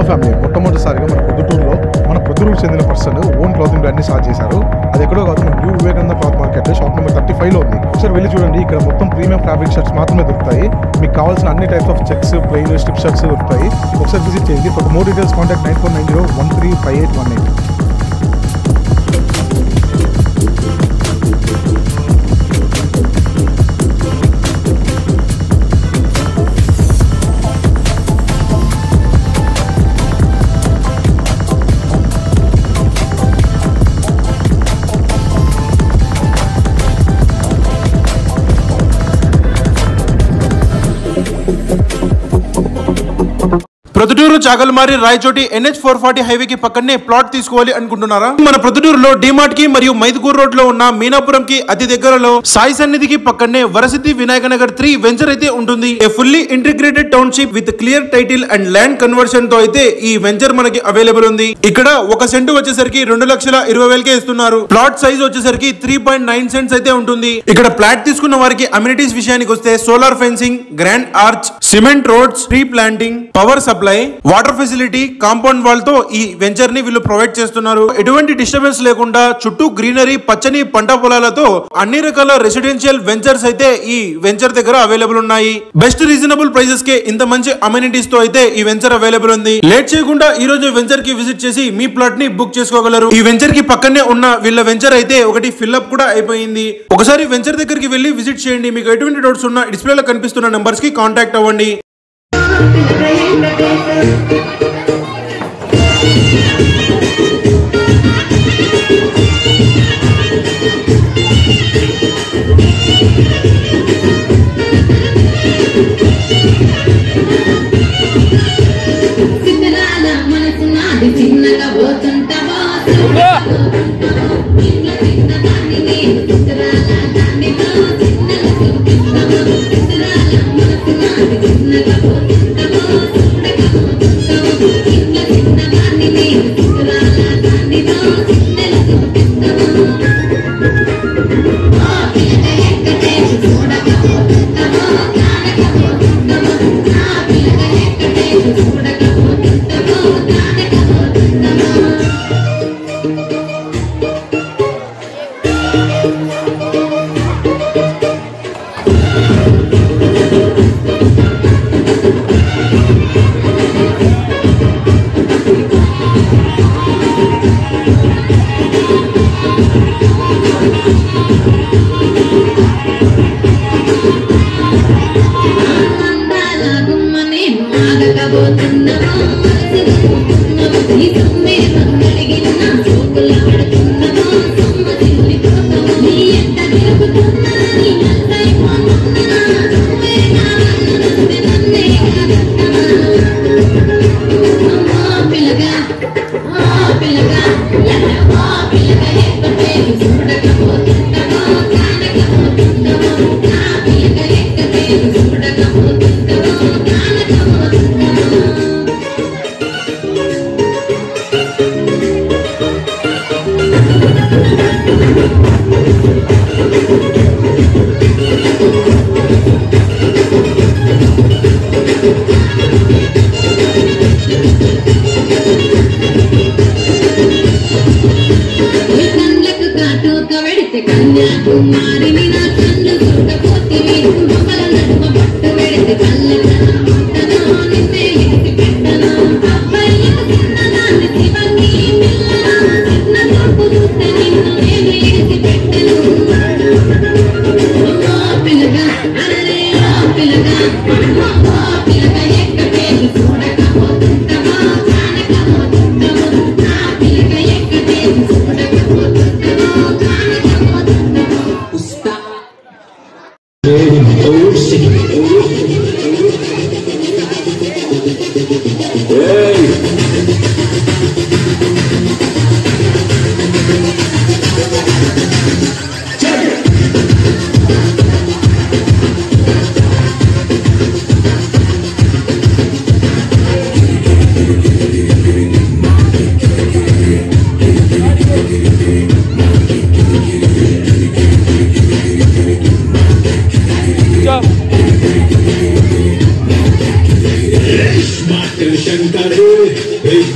Family మొట్టమొదటిసారిగా మన పొద్దుటూరుకు చెందిన పర్సన్ ఓన్ క్లాతింగ్ బ్రాండ్ ని స్టార్ట్ చేశారు. అది ఎక్కడో కాదు, new Vivekananda cloth market shop number 35 లో ఉంది. ఒకసారి వెళ్ళి చూడండి. ఇక్కడ మొత్తం ప్రీమియం ఫ్యాబ్రిక్ షర్ట్స్ మాత్రమే దొరుకుతాయి. మీకు కావాల్సిన అన్ని types of checks, plain, strip shirts దొరుకుతాయి. ఒకసారి విజిట్ చేయండి. For more details contact 9490135818. Proddatur Chagalamarri Rayachoti NH 440 highway కి పక్కనే ప్లాట్ తీసుకోవాలి అనుకుంటున్నారా? మన ప్రొద్దుటూరులో డిమార్ట్ కి మరియు మైదుకూరు రోడ్ లో ఉన్న మీనాపురం కి అతి దగ్గరలో సాయి సన్నిధికి పక్కనే వరసిద్ధి వినాయక నగర్ 3 వెంచర్ అయితే ఉంటుంది. ఏ fully integrated township with clear title and land conversion తో అయితే ఈ వెంచర్ మనకి అవైలబుల్ ఉంది. ఇక్కడ ఒక సెంటు వచ్చేసరికి 2,20,000 ఇస్తున్నారు. ప్లాట్ సైజ్ వచ్చేసరికి 3.9 సెంట్స్ అయితే ఉంటుంది. ఇక్కడ ప్లాట్ తీసుకున్న వారికి అమ్యూనిటీస్ విషయానికి వస్తే solar fencing, grand arch, cement roads, tree planting, power supply, water facility, compound wall తో ఈ వెంచర్ ని వీళ్ళు ప్రొవైడ్ చేస్తున్నారు. ఎటువంటి డిస్టర్బెన్స్ లేకుండా చుట్టూ గ్రీనరీ, పచ్చని పంట పొలాలతో అన్ని రకాల రెసిడెన్షియల్ వెంచర్స్ అయితే ఈ వెంచర్ దగ్గర అవైలబుల్ ఉన్నాయి. బెస్ట్ రీజనబుల్ ప్రైసెస్ కే ఇంత మంచి అమ్యూనిటీస్ తో అయితే ఈ వెంచర్ అవైలబుల్ ఉంది. లేట్ చేయకుండా ఈ రోజు వెంచర్ కి విజిట్ చేసి మీ ప్లాట్ ని బుక్ చేసుకోగలరు. ఈ వెంచర్ కి పక్కనే ఉన్న వీళ్ళ వెంచర్ అయితే ఒకటి ఫిల్అప్ కూడా అయిపోయింది. ఒకసారి వెంచర్ దగ్గరికి వెళ్లి విజిట్ చేయండి. మీకు ఎటువంటి డౌట్స్ ఉన్నా డిస్ప్లేలో కనిపిస్తున్న నంబర్స్ కి కాంటాక్ట్ అవ్వండి.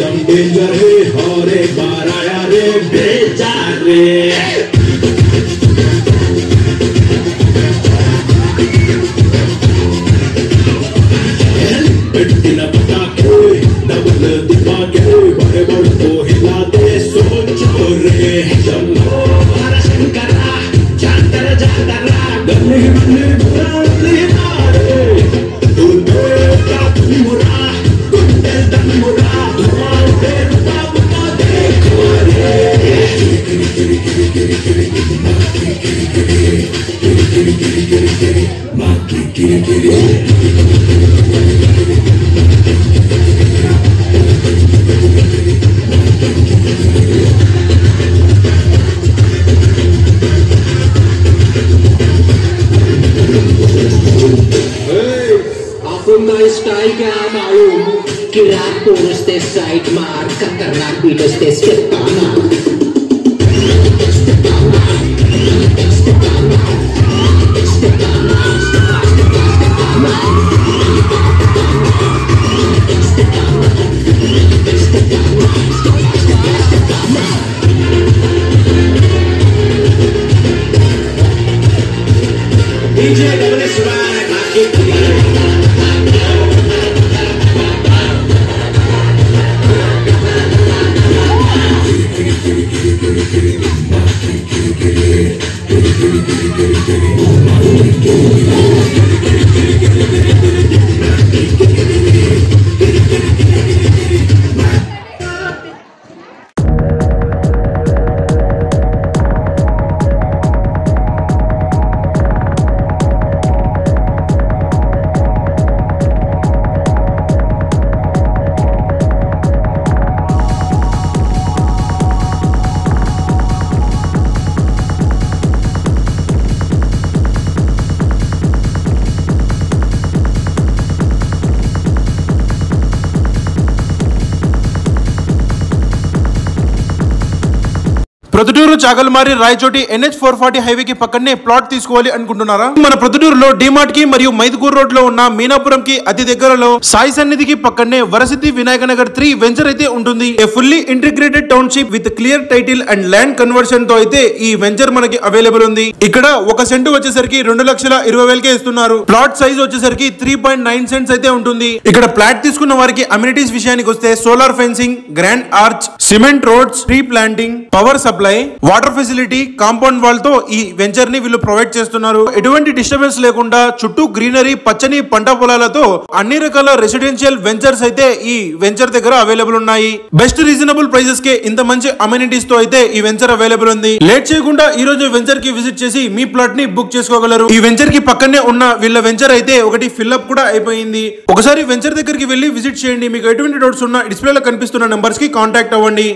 एकदम डेंजर है और एक बार आया रे बेचार रे పెట్టిన పటాకే డబుల్ దిమాగే బడే బడుకో హిలాతే సోచోరే జంలో హరశంకర జాతర జాతర గల్లి గల్లి మురాలి మారే తుల్బే కాతుమురా గుండె దమ్మురా తుమారే రూపా देखो रे మాకి కిరి కిరి स्टाइल क्या मालूम कि रैप पोरस्ते साइड मार खतरनाक बीट वस्ते स्टेप आना DJ double swag Proddatur Chagalamarri Rayachoti NH440 highway కి పక్కనే ప్లాట్ తీసుకోవాలి అనుకుంటున్నారా? మన ప్రొద్దుటూరులో డిమార్ట్ కి మరియు మైదుకూరు రోడ్ లో ఉన్న మీనాపురం కి అతి దగ్గరలో సాయి సన్నిధికి పక్కనే వరసిద్ధి వినాయక నగర్ 3 వెంచర్ అయితే ఉంటుంది. ఏ fully integrated township with clear title and land conversion తో అయితే ఈ వెంచర్ మనకి అవైలబుల్ ఉంది. ఇక్కడ 1 సెంటు వచ్చేసరికి 2,20,000కే ఇస్తున్నారు. ప్లాట్ సైజ్ వచ్చేసరికి 3.9 సెంట్స్ అయితే ఉంటుంది. ఇక్కడ ప్లాట్ తీసుకున్న వారికి అమ్యూనిటీస్ విషయానికి వస్తే solar fencing, grand arch, cement roads, tree planting, power supply, water facility, compound wall తో ఈ వెంచర్ ని వీళ్ళు ప్రొవైడ్ చేస్తున్నారు. ఎటువంటి డిస్టర్బెన్స్ లేకుండా చుట్టూ గ్రీనరీ, పచ్చని పంట పొలాలతో అన్ని రకాల రెసిడెన్షియల్ వెంచర్స్ అయితే ఈ వెంచర్ దగ్గర అవైలబుల్ ఉన్నాయి. బెస్ట్ రీజనబుల్ ప్రైసెస్ కే ఇంత మంచి అమ్యూనిటీస్ తో అయితే ఈ వెంచర్ అవైలబుల్ ఉంది. లేట్ చేయకుండా ఈ రోజు వెంచర్ కి విజిట్ చేసి మీ ప్లాట్ ని బుక్ చేసుకోగలరు. ఈ వెంచర్ కి పక్కనే ఉన్న వీళ్ళ వెంచర్ అయితే ఒకటి ఫిల్అప్ కూడా అయిపోయింది. ఒకసారి వెంచర్ దగ్గరికి వెళ్ళి విజిట్ చేయండి. మీకు ఎటువంటి డౌట్స్ ఉన్నా డిస్ప్లేలో కనిపిస్తున్న నంబర్స్ కి కాంటాక్ట్ అవ్వండి.